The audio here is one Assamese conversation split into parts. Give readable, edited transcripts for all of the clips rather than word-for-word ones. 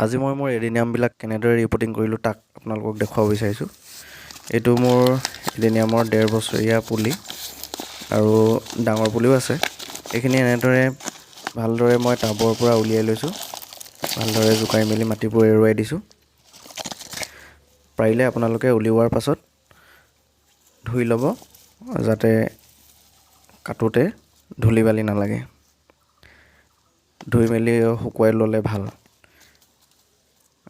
আজি মই মোৰ এডেনিয়ামবিলাক কেনেদৰে ৰিপৰ্টিং কৰিলোঁ তাক আপোনালোকক দেখুৱাব বিচাৰিছোঁ। এইটো মোৰ এডেনিয়ামৰ 1.5 বছৰীয়া পুলি আৰু ডাঙৰ পুলিও আছে। এইখিনি এনেদৰে ভালদৰে মই টাবৰ পৰা উলিয়াই লৈছোঁ। ভালদৰে জোকাৰি মেলি মাটিবোৰ এৰুৱাই দিছোঁ। পাৰিলে আপোনালোকে উলিওৱাৰ পাছত ধুই ল'ব, যাতে কাটোতে ধূলি বালি নালাগে। ধুই মেলি শুকুৱাই ল'লে ভাল।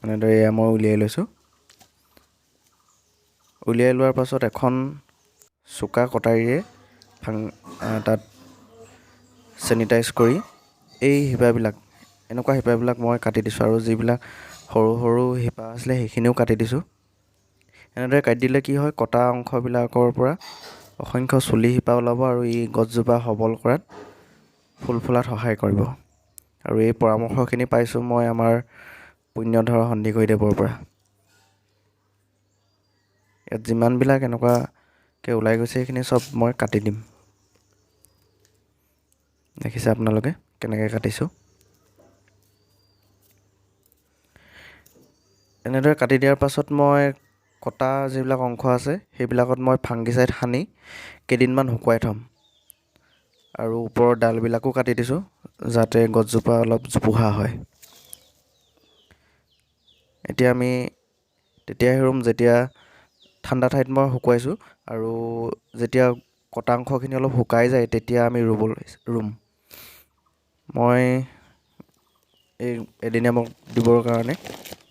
এনেদৰে এয়া মই উলিয়াই লৈছোঁ। উলিয়াই লোৱাৰ পাছত এখন চোকা কটাৰীৰে তাত চেনিটাইজ কৰি এই এনেকুৱা শিপাবিলাক মই কাটি দিছোঁ, আৰু যিবিলাক সৰু সৰু শিপা আছিলে সেইখিনিও কাটি দিছোঁ। এনেদৰে কাটি দিলে কি হয়, কটা অংশবিলাকৰ পৰা অসংখ্য চুলি শিপা ওলাব আৰু ই গছজোপা সবল কৰাত ফুল ফুলাত সহায় কৰিব। আৰু এই পৰামৰ্শখিনি পাইছোঁ মই আমাৰ পুণ্যধৰ সন্দিকৈদেৱৰ পৰা। ইয়াত যিমানবিলাক এনেকুৱাকৈ ওলাই গৈছে সেইখিনি চব মই কাটি দিম। দেখিছে আপোনালোকে কেনেকৈ কাটিছোঁ। এনেদৰে কাটি দিয়াৰ পাছত মই কটা যিবিলাক অংশ আছে সেইবিলাকত মই ফাংগিচাইড সানি কেইদিনমান শুকুৱাই থ'ম। আৰু ওপৰৰ ডালবিলাকো কাটি দিছোঁ, যাতে গছজোপা অলপ জোপোহা হয়। এতিয়া আমি তেতিয়াহে ৰুম যেতিয়া ঠাণ্ডা ঠাইত মই শুকুৱাইছোঁ, আৰু যেতিয়া কটা অংশখিনি অলপ শুকাই যায় তেতিয়া আমি ৰুম। মই এই এডেনিয়ামক দিবৰ কাৰণে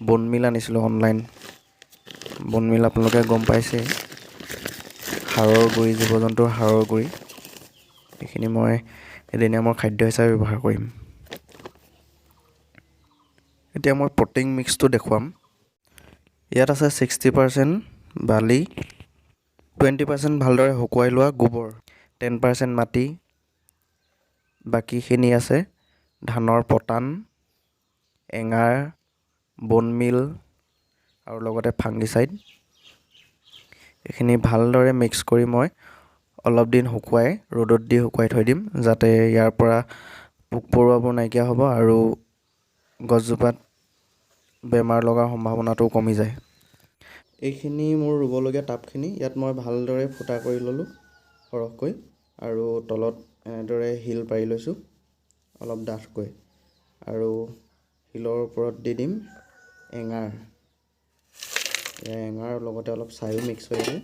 বনমিল আনিছিলোঁ অনলাইন। বনমিল আপোনালোকে গম পাইছেই, সাৰৰ গুড়ি, জীৱ জন্তুৰ সাৰৰ গুড়ি। এইখিনি মই এডেনিয়ামৰ খাদ্য হিচাপে ব্যৱহাৰ কৰিম। এতিয়া মই পটিং মিক্সটো দেখুৱাম। ইয়াত আছে 60% বালি, 20% ভালদৰে শুকুৱাই লোৱা গোবৰ, 10% মাটি, বাকীখিনি আছে ধানৰ পতান, এঙাৰ, বনমিল আৰু লগতে ফাংগিচাইড। এইখিনি ভালদৰে মিক্স কৰি মই অলপ দিন ৰ'দত দি শুকুৱাই থৈ দিম, যাতে ইয়াৰ পৰা পোক পৰুৱাবোৰ নাইকিয়া হ'ব আৰু গছজোপাত বেমাৰ লগাৰ সম্ভাৱনাটোও কমি যায়। এইখিনি মোৰ ৰুবলগীয়া টাবখিনি ইয়াত মই ভালদৰে ফুটা কৰি ল'লোঁ সৰহকৈ, আৰু তলত এনেদৰে শিল পাৰি লৈছোঁ অলপ ডাঠকৈ, আৰু শিলৰ ওপৰত দি দিম এঙাৰ। এঙাৰৰ লগতে অলপ ছাইও মিক্স হৈ আছে।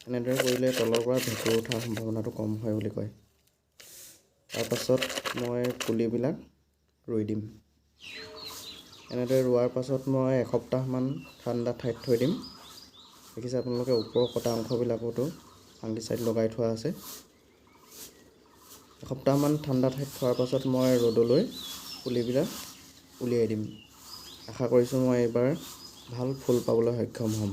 এনেদৰে কৰিলে তলৰ পৰা ভেঁকুৰ উঠাৰ সম্ভাৱনাটো কম হয় বুলি কয়। তাৰপাছত মই পুলিবিলাক ৰুই দিম। এনেদৰে ৰোৱাৰ পাছত মই এসপ্তাহমান ঠাণ্ডা ঠাইত থৈ দিম। দেখিছে আপোনালোকে ওপৰৰ কটা অংশবিলাকতো ফাংগিচাইড লগাই থোৱা আছে। এসপ্তাহমান ঠাণ্ডা ঠাইত থোৱাৰ পাছত মই ৰ'দলৈ পুলিবিলাক উলিয়াই দিম। আশা কৰিছোঁ মই এইবাৰ ভাল ফুল পাবলৈ সক্ষম হ'ম।